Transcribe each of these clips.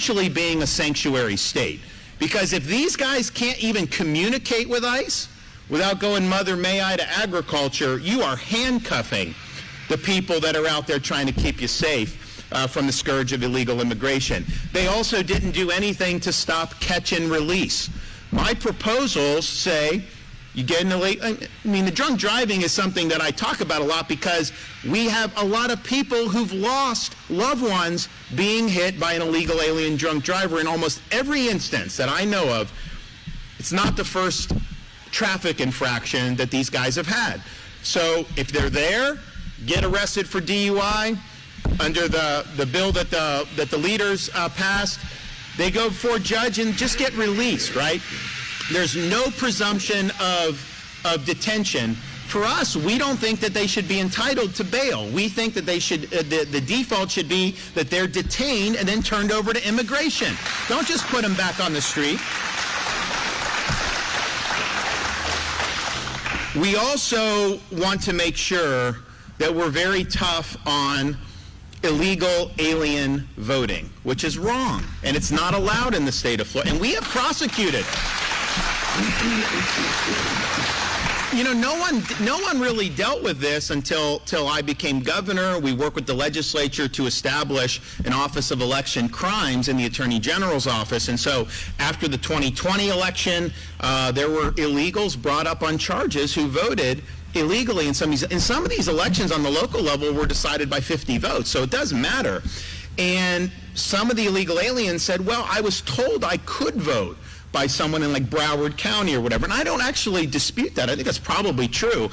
essentially being a sanctuary state. Because if these guys can't even communicate with ICE without going Mother May I to agriculture, you are handcuffing the people that are out there trying to keep you safe from the scourge of illegal immigration. They also didn't do anything to stop catch and release. My proposals say you get in the drunk driving is something that I talk about a lot because we have a lot of people who've lost loved ones being hit by an illegal alien drunk driver in almost every instance that I know of. It's not the first traffic infraction that these guys have had. So if they're there, get arrested for DUI under the bill that the leaders passed, they go before a judge and just get released, right? There's no presumption of detention. For us, we don't think that they should be entitled to bail. We think that they should, the default should be that they're detained and then turned over to immigration. Don't just put them back on the street. We also want to make sure that we're very tough on illegal alien voting, which is wrong, and it's not allowed in the state of Florida, and we have prosecuted. You know, no one really dealt with this until I became governor. We worked with the legislature to establish an Office of Election Crimes in the Attorney General's office. And so after the 2020 election, there were illegals brought up on charges who voted illegally in some of these elections on the local level were decided by 50 votes. So it doesn't matter. And some of the illegal aliens said, well, I was told I could vote by someone in like Broward County or whatever. And I don't actually dispute that. I think that's probably true.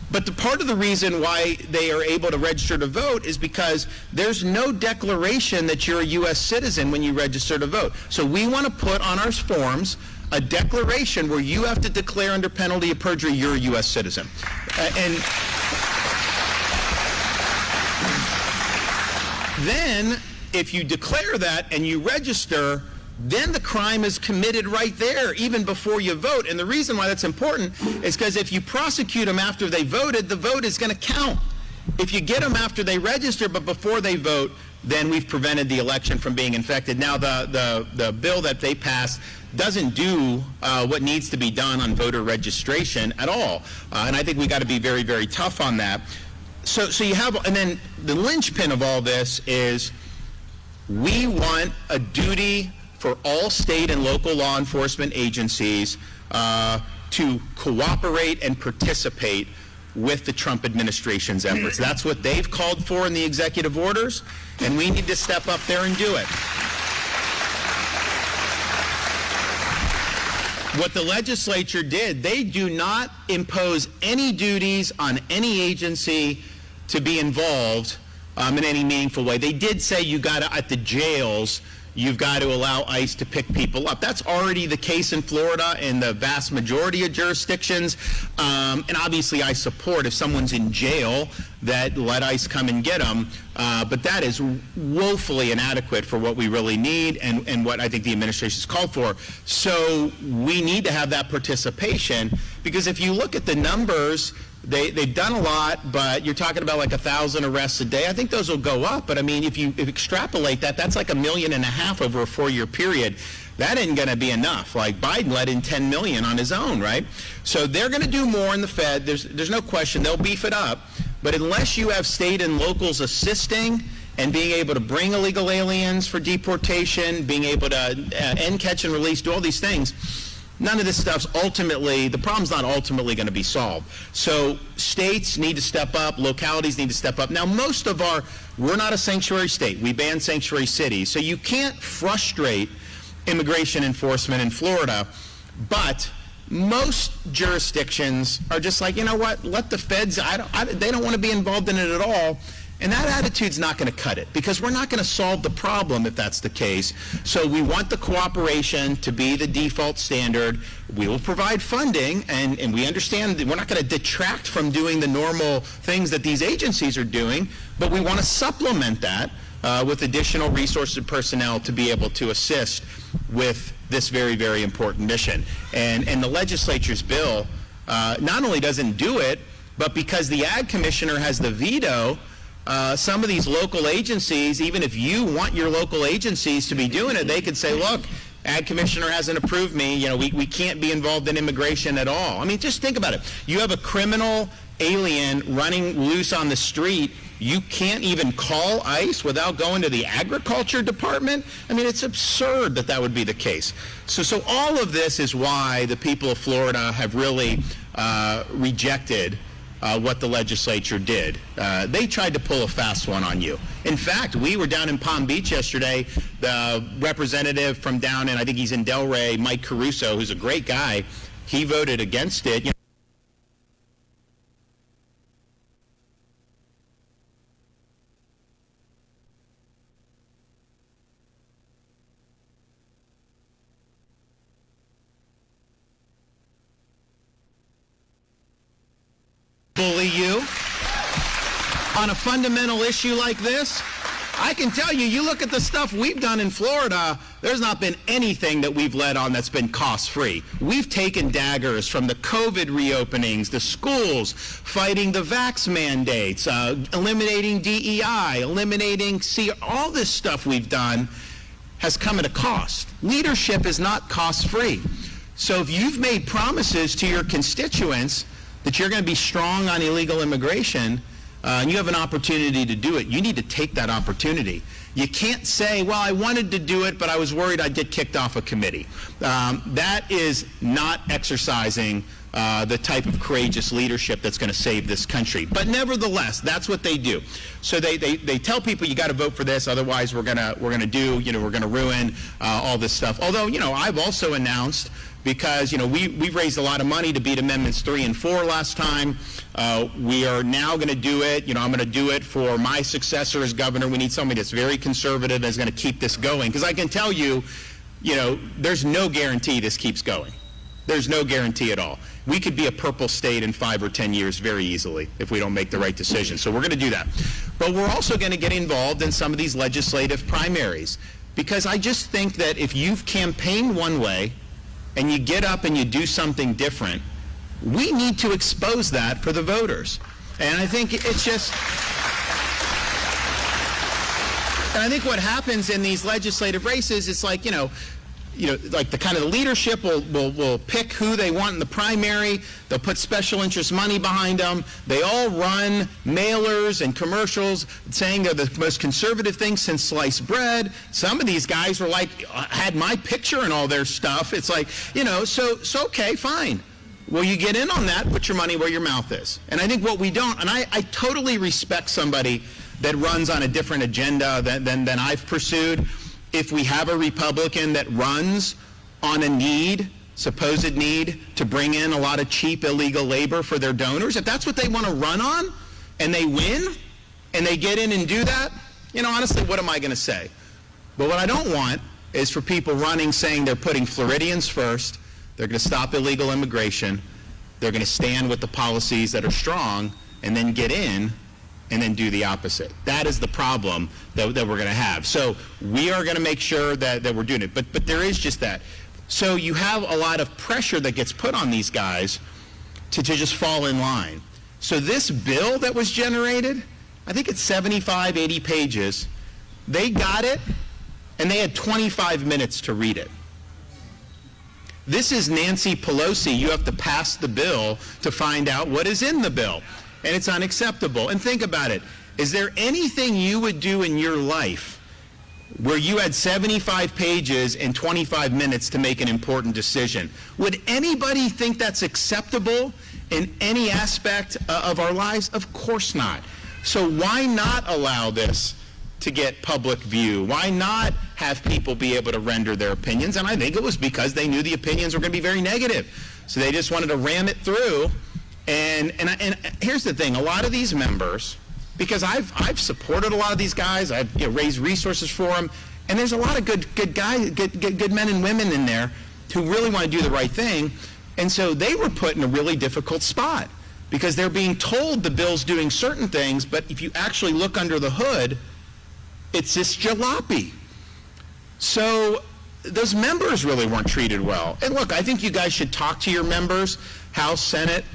But the part of the reason why they are able to register to vote is because there's no declaration that you're a U.S. citizen when you register to vote. So we want to put on our forms a declaration where you have to declare under penalty of perjury you're a U.S. citizen. And then if you declare that and you register, then the crime is committed right there, even before you vote. And the reason why that's important is because if you prosecute them after they voted, the vote is going to count. If you get them after they register but before they vote, then we've prevented the election from being infected. Now, the bill that they passed doesn't do what needs to be done on voter registration at all. And I think we got to be very, very tough on that. So you have, and then the linchpin of all this is we want a duty for all state and local law enforcement agencies to cooperate and participate with the Trump administration's efforts. That's what they've called for in the executive orders, and we need to step up there and do it. What the legislature did, they do not impose any duties on any agency to be involved in any meaningful way. They did say you got to, at the jails, you've got to allow ICE to pick people up. That's already the case in Florida in the vast majority of jurisdictions. And obviously I support if someone's in jail that let ICE come and get them. But that is woefully inadequate for what we really need and what I think the administration's called for. So we need to have that participation, because if you look at the numbers, they've done a lot, but you're talking about like 1,000 arrests a day. I think those will go up, but I mean, if you extrapolate that, that's like 1.5 million over a 4-year period. That ain't going to be enough. Like Biden let in 10 million on his own, right? So they're going to do more in the Fed. There's no question. They'll beef it up. But unless you have state and locals assisting and being able to bring illegal aliens for deportation, being able to end, catch, and release, do all these things, none of this stuff's ultimately, the problem's not ultimately going to be solved. So states need to step up, localities need to step up. Now, we're not a sanctuary state. We ban sanctuary cities. So you can't frustrate immigration enforcement in Florida, but most jurisdictions are just like, you know what, let the feds, they don't want to be involved in it at all. And that attitude's not going to cut it, because we're not going to solve the problem if that's the case. So we want the cooperation to be the default standard. We will provide funding, and we understand that we're not going to detract from doing the normal things that these agencies are doing, but we want to supplement that with additional resources and personnel to be able to assist with this very, very important mission. And the legislature's bill not only doesn't do it, but because the Ag Commissioner has the veto, some of these local agencies, even if you want your local agencies to be doing it, they could say, look, Ag Commissioner hasn't approved me, we can't be involved in immigration at all. I mean, just think about it. You have a criminal alien running loose on the street. You can't even call ICE without going to the Agriculture Department? I mean, it's absurd that that would be the case. So all of this is why the people of Florida have really rejected what the legislature did. They tried to pull a fast one on you. In fact, we were down in Palm Beach yesterday. The representative from down in, I think he's in Delray, Mike Caruso, who's a great guy, he voted against it. Bully you on a fundamental issue like this. I can tell you, you look at the stuff we've done in Florida, there's not been anything that we've led on that's been cost-free. We've taken daggers from the COVID reopenings, the schools, fighting the vax mandates, eliminating DEI, eliminating all this stuff we've done has come at a cost. Leadership is not cost-free. So if you've made promises to your constituents that you're going to be strong on illegal immigration, and you have an opportunity to do it, you need to take that opportunity. You can't say, well, I wanted to do it, but I was worried I'd get kicked off a committee. That is not exercising the type of courageous leadership that's going to save this country. But nevertheless, that's what they do. So they tell people you got to vote for this, otherwise we're going to ruin all this stuff. Although, I've also announced, because we've raised a lot of money to beat Amendments 3 and 4 last time. We are now going to do it. I'm going to do it for my successor as governor. We need somebody that's very conservative and is going to keep this going. Because I can tell you, there's no guarantee this keeps going. There's no guarantee at all. We could be a purple state in 5 or 10 years very easily if we don't make the right decision. So we're going to do that. But we're also going to get involved in some of these legislative primaries. Because I just think that if you've campaigned one way and you get up and you do something different, we need to expose that for the voters. And I think it's just... And I think what happens in these legislative races, it's like, like the kind of the leadership will pick who they want in the primary. They'll put special interest money behind them. They all run mailers and commercials saying they're the most conservative thing since sliced bread. Some of these guys were like, had my picture in all their stuff. It's like, so okay, fine. Well, you get in on that, put your money where your mouth is. And I think what we don't, and I totally respect somebody that runs on a different agenda than I've pursued. If we have a Republican that runs on a supposed need to bring in a lot of cheap illegal labor for their donors, if that's what they want to run on and they win and they get in and do that, honestly, what am I going to say? But what I don't want is for people running saying they're putting Floridians first, they're going to stop illegal immigration, they're going to stand with the policies that are strong, and then get in and then do the opposite. That is the problem that we're going to have. So we are going to make sure that we're doing it. But there is just that. So you have a lot of pressure that gets put on these guys to just fall in line. So this bill that was generated, I think it's 75, 80 pages. They got it, and they had 25 minutes to read it. This is Nancy Pelosi. You have to pass the bill to find out what is in the bill. And it's unacceptable. And think about it. Is there anything you would do in your life where you had 75 pages and 25 minutes to make an important decision? Would anybody think that's acceptable in any aspect of our lives? Of course not. So why not allow this to get public view? Why not have people be able to render their opinions? And I think it was because they knew the opinions were going to be very negative. So they just wanted to ram it through. And here's the thing, a lot of these members, because I've supported a lot of these guys, I've raised resources for them, and there's a lot of good guys, good men and women in there who really want to do the right thing, and so they were put in a really difficult spot because they're being told the bill's doing certain things, but if you actually look under the hood, it's this jalopy. So those members really weren't treated well. And look, I think you guys should talk to your members, House, Senate,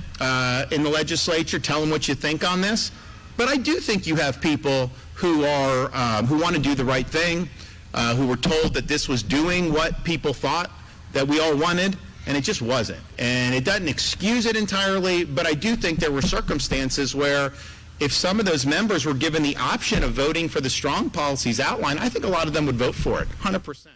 in the legislature, tell them what you think on this. But I do think you have people who are who want to do the right thing, who were told that this was doing what people thought that we all wanted, and it just wasn't. And it doesn't excuse it entirely, but I do think there were circumstances where if some of those members were given the option of voting for the strong policies outlined, I think a lot of them would vote for it, 100%.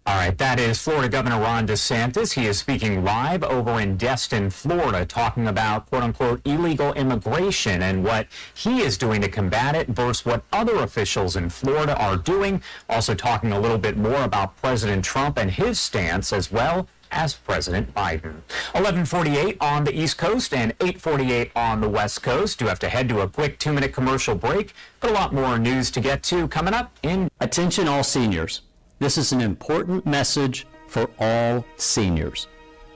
All right, that is Florida Governor Ron DeSantis. He is speaking live over in Destin, Florida, talking about, quote-unquote, illegal immigration and what he is doing to combat it versus what other officials in Florida are doing. Also talking a little bit more about President Trump and his stance, as well as President Biden. 11:48 on the East Coast and 8:48 on the West Coast. You have to head to a quick 2-minute commercial break, but a lot more news to get to coming up in... Attention all seniors. This is an important message for all seniors.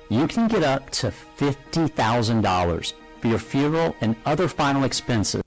You can get up to $50,000 for your funeral and other final expenses